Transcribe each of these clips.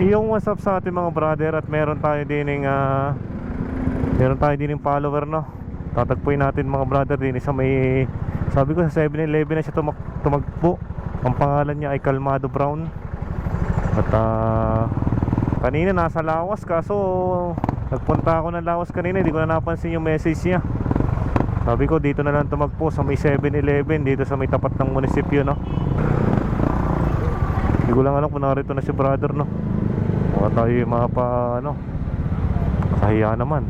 Yung what's up sa ating mga brother. At meron tayo din yung follower, no. Tatagpuin natin mga brother din sa may, sabi ko sa 7-Eleven na siya tumagpo. Ang pangalan niya ay Kalmado Brown. At kanina nasa Lawas, kaso nagpunta ako ng Lawas kanina, hindi ko na napansin yung message niya. Sabi ko dito na lang tumagpo sa may 7-Eleven, dito sa may tapat ng munisipyo, no. Hindi ko lang alam kung narito na si brother, no. Baka tayo yung mga kahiya naman.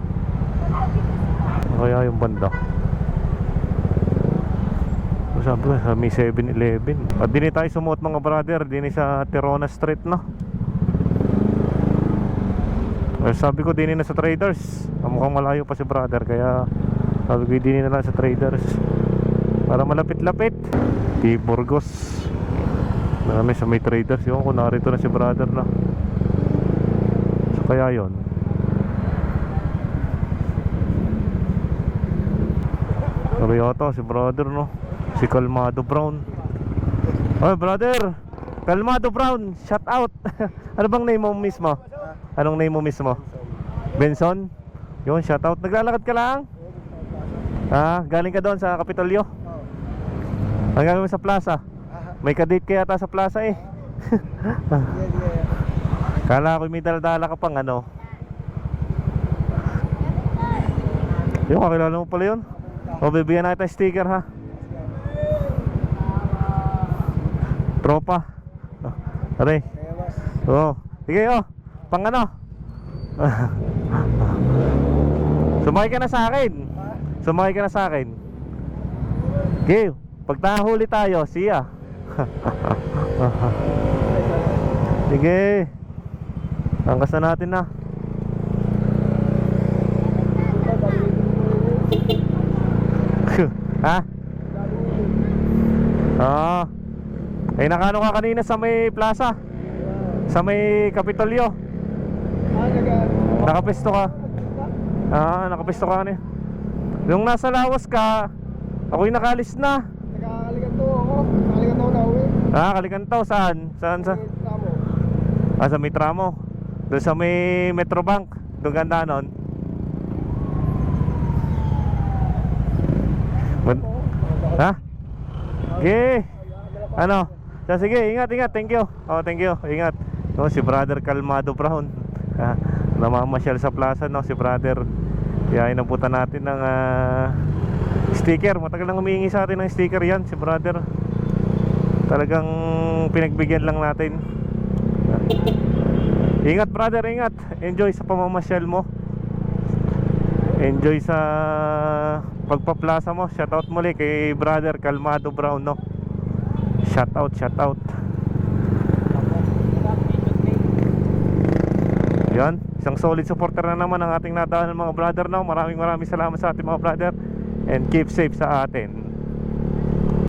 Kaya yung banda, sabi ko sa may 7-Eleven. At din tayo sumuot mga brother, din sa Tirona Street, no. Sabi ko din na sa Traders, mukhang malayo pa si brother, kaya sabi ko din na lang sa Traders para malapit-lapit. Di Burgos namin sa may Traders. Yung kung narito na si brother, no. So kaya yon. Sabi yata si brother, no, si Kalmado Brown. Oh brother, Kalmado Brown, shout out. Ano bang name mo mismo? Anong name mo mismo? Benson? Yun, shout out. Naglalakad ka lang? Galing ka doon sa Kapitolyo? Ang gagawin sa plaza? May kadate ka yata sa plaza eh. Kala ko may dala-dala ka pang ano. Yung kakilala mo pala yun. O bibigyan natin sticker, ha. Tropa. Aray. Oo. Sige, pang ano. Sumakay ka na sa akin. Sumakay ka na sa akin. Okay. Pag nahuli tayo, siya. Sige. Angkas na natin na. Ha? Eh nakano ka kanina sa may plaza? Sa may Kapitolyo? Nakapesto ka? Nakapesto ka kanina. Yung nasa Lawas ka, ako'y nakalis na. Nakakalikanto ako. Nakakalikanto na uwi. Kalikantaw, saan? Saan sa? Sa may tramo. Doon sa may Metrobank. Doon ganda nun. Ha? Okay. Ano? Sige, ingat. Thank you. Thank you. Ingat. No, si brother Kalmado Brown. Namamasyal sa plaza, no, si brother. Kaya inabutan natin ng sticker. Matagal nang humihingi sa atin ng sticker yan, si brother. Talagang pinagbigyan lang natin. Ingat brother, ingat. Enjoy sa pamamasyal mo. Enjoy sa pagpaplaza mo. Shoutout muli kay brother Kalmado Brown, no. Shoutout. Yan, isang solid supporter na naman ang ating nadaan ng mga brother, no. Maraming salamat sa ating mga brother. And keep safe sa atin.